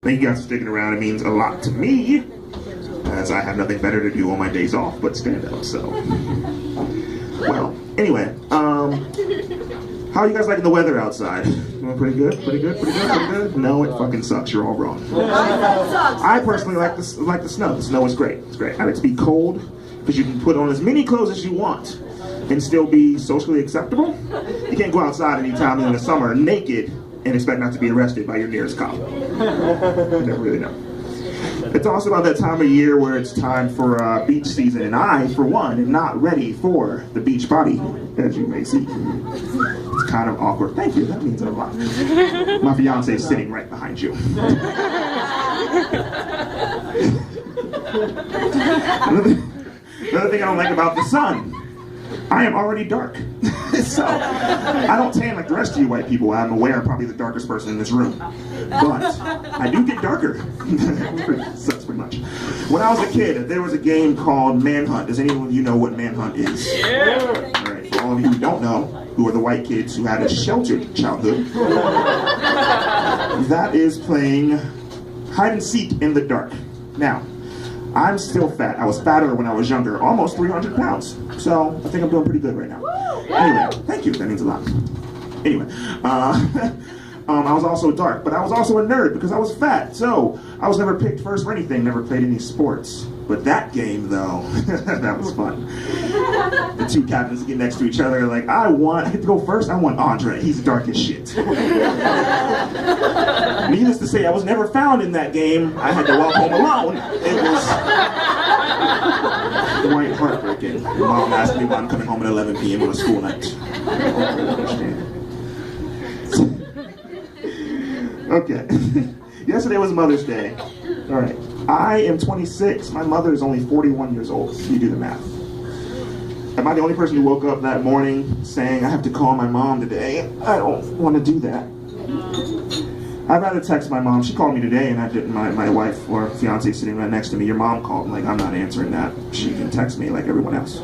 Thank you guys for sticking around. It means a lot to me, as I have nothing better to do on my days off but stand up, so. Well, anyway, how are you guys liking the weather outside? Pretty good? Pretty good? Pretty good? Pretty good? No, it fucking sucks. You're all wrong. I personally like the snow. The snow is great. It's great. I like to be cold because you can put on as many clothes as you want and still be socially acceptable. You can't go outside anytime in the summer naked and expect not to be arrested by your nearest cop. You never really know. It's also about that time of year where it's time for beach season, and I, for one, am not ready for the beach party, as you may see. It's kind of awkward. Thank you, that means a lot. My fiance is sitting right behind you. Another thing I don't like about the sun, I am already dark. So, I don't tan like the rest of you white people. I'm aware I'm probably the darkest person in this room. But, I do get darker. Sucks pretty much. When I was a kid, there was a game called Manhunt. Does anyone of you know what Manhunt is? Yeah. Alright, for all of you who don't know, who are the white kids who had a sheltered childhood, that is playing hide and seek in the dark. Now, I'm still fat. I was fatter when I was younger, almost 300 pounds. So, I think I'm doing pretty good right now. Anyway, thank you, that means a lot. Anyway, I was also dark, but I was also a nerd because I was fat. So, I was never picked first for anything, never played any sports. But that game, though, that was fun. The two captains get next to each other, like, I get to go first, I want André, he's dark as shit. Needless to say, I was never found in that game. I had to walk home alone. It was quite heartbreaking. My mom asked me why I'm coming home at 11 p.m. on a school night. Okay. Yesterday was Mother's Day. All right. I am 26. My mother is only 41 years old. You do the math. Am I the only person who woke up that morning saying, I have to call my mom today? I don't want to do that. I'd rather text my mom. She called me today, and I didn't. My wife or fiance sitting right next to me. Your mom called. I'm like, I'm not answering that. She can text me like everyone else.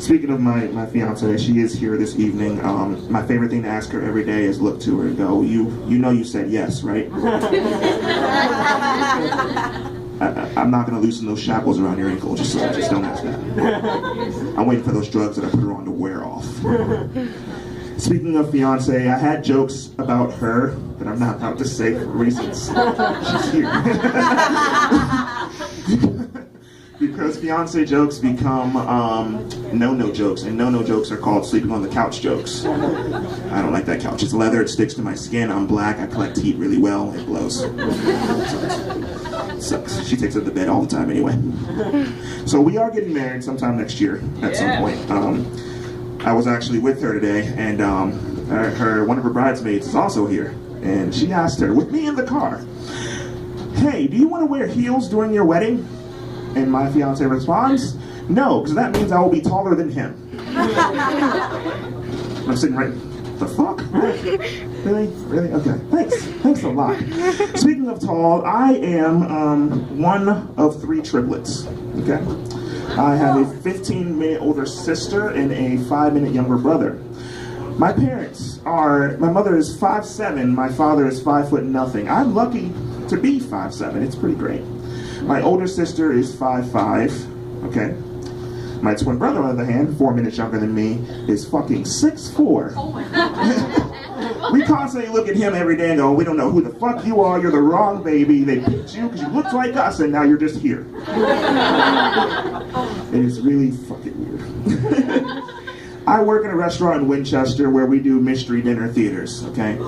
Speaking of my fiance, she is here this evening. My favorite thing to ask her every day is look to her and go, you know you said yes, right? I'm not going to loosen those shackles around your ankle. Just don't ask that. I'm waiting for those drugs that I put her on to wear off. Speaking of fiance, I had jokes about her that I'm not about to say for reasons. She's here. Because fiance jokes become no-no jokes, and no-no jokes are called sleeping on the couch jokes. I don't like that couch. It's leather, it sticks to my skin, I'm black, I collect heat really well, it blows. Sucks. She takes it to bed all the time anyway. So we are getting married sometime next year at some point. I was actually with her today, and one of her bridesmaids is also here. And she asked her, with me in the car, hey, do you want to wear heels during your wedding? And my fiance responds, no, because that means I will be taller than him. I'm sitting right, the fuck? Really? Really? Okay, thanks a lot. Speaking of tall, I am one of 3 triplets, okay? I have a 15-minute older sister and a 5-minute younger brother. My mother is 5'7", my father is 5'0". I'm lucky to be 5'7", it's pretty great. My older sister is 5'5", okay? My twin brother, on the other hand, 4 minutes younger than me, is fucking 6'4". Oh my God. We constantly look at him every day and go, we don't know who the fuck you are, you're the wrong baby, they picked you because you looked like us and now you're just here. It is really fucking weird. I work in a restaurant in Winchester where we do mystery dinner theaters, okay?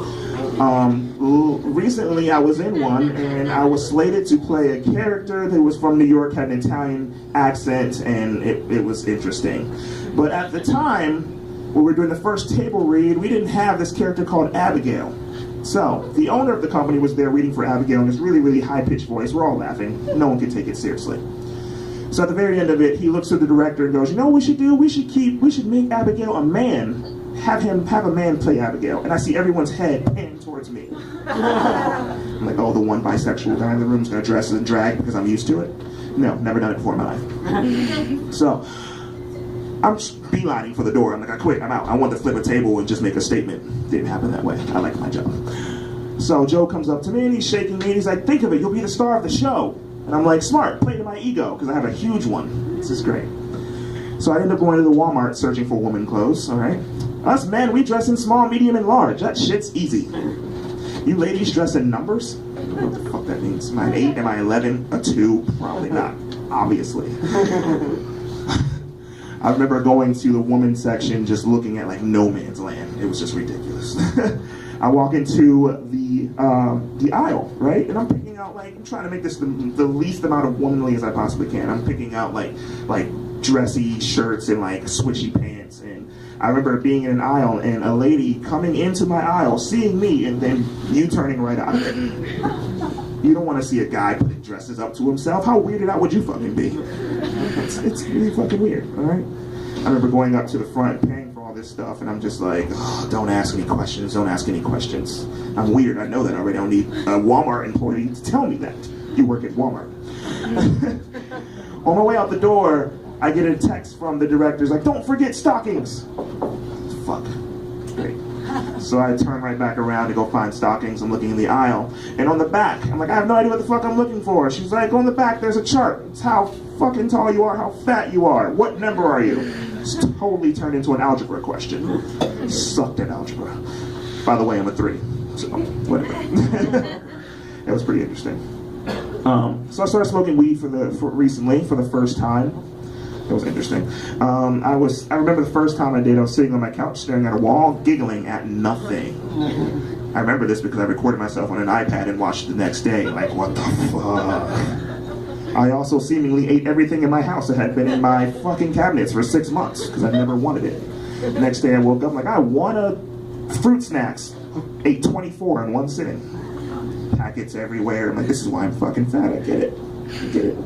Recently I was in one and I was slated to play a character that was from New York, had an Italian accent, and it was interesting. But at the time, when we were doing the first table read, we didn't have this character called Abigail. So, the owner of the company was there reading for Abigail in this really, really high-pitched voice. We're all laughing. No one could take it seriously. So at the very end of it, he looks at the director and goes, you know what we should do? We should make Abigail a man. Have a man play Abigail. And I see everyone's head pan towards me. I'm like, oh, the one bisexual guy in the room's gonna dress in drag because I'm used to it? No, never done it before in my life. So, I'm beelining for the door. I'm like, I quit, I'm out. I wanted to flip a table and just make a statement. Didn't happen that way. I like my job. So Joe comes up to me and he's shaking me and he's like, think of it, you'll be the star of the show. And I'm like, smart, play to my ego, because I have a huge one. This is great. So I end up going to the Walmart searching for woman clothes, all right? Us men, we dress in small, medium, and large. That shit's easy. You ladies dress in numbers? What the fuck that means? Am I an 8? Am I 11? A 2? Probably not, obviously. I remember going to the women's section just looking at like no man's land. It was just ridiculous. I walk into the aisle, right? And I'm picking out like, I'm trying to make this the least amount of womanly as I possibly can. I'm picking out like dressy shirts and like switchy pants. And I remember being in an aisle and a lady coming into my aisle, seeing me, and then you turning right out of it. You don't want to see a guy putting dresses up to himself. How weirded out would you fucking be? It's really fucking weird, all right? I remember going up to the front, paying for all this stuff, and I'm just like, oh, don't ask any questions, don't ask any questions. I'm weird, I know that already. I don't need a Walmart employee to tell me that. You work at Walmart. On my way out the door, I get a text from the directors like, don't forget stockings. Fuck. Great. So I turn right back around to go find stockings. I'm looking in the aisle. And on the back, I'm like, I have no idea what the fuck I'm looking for. She's like, on the back, there's a chart. It's how fucking tall you are, how fat you are. What number are you? It's totally turned into an algebra question. Sucked at algebra. By the way, I'm a 3. So, whatever. It was pretty interesting. So I started smoking weed recently for the first time. It was interesting. I remember the first time I did, I was sitting on my couch staring at a wall, giggling at nothing. I remember this because I recorded myself on an iPad and watched it the next day. Like, what the fuck? I also seemingly ate everything in my house that had been in my fucking cabinets for 6 months because I never wanted it. The next day I woke up like, I want fruit snacks. Ate 24 in one sitting. Packets everywhere. I'm like, this is why I'm fucking fat. I get it. I get it.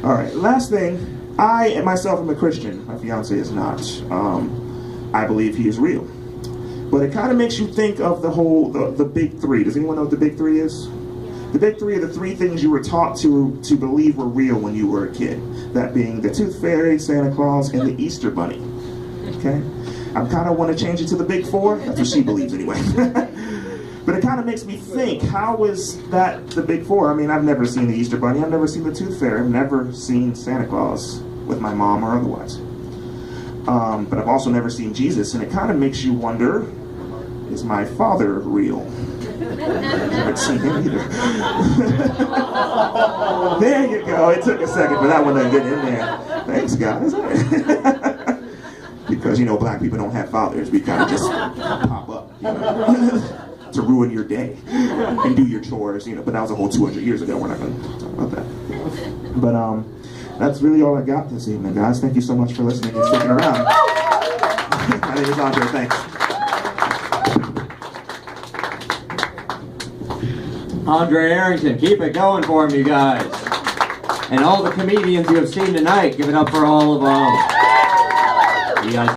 All right, last thing. I myself am a Christian. My fiance is not. I believe he is real. But it kind of makes you think of the big 3. Does anyone know what the big 3 is? The big 3 are the 3 things you were taught to believe were real when you were a kid. That being the Tooth Fairy, Santa Claus, and the Easter Bunny. Okay? I kind of want to change it to the big 4. That's what she believes anyway. But it kind of makes me think, how is that the big 4? I mean, I've never seen the Easter Bunny, I've never seen the Tooth Fairy, I've never seen Santa Claus with my mom or otherwise. But I've also never seen Jesus, and it kind of makes you wonder, is my father real? I've never seen him either. There you go, it took a second for that one to get in there. Thanks, guys. Because, you know, black people don't have fathers, we kind of just pop up, you know? To ruin your day and do your chores, you know, but that was a whole 200 years ago. We're not going to talk about that. But that's really all I got this evening, guys. Thank you so much for listening and sticking around. My name is André. Thanks. André Arrington, keep it going for him, you guys. And all the comedians you have seen tonight, give it up for all of them. You guys.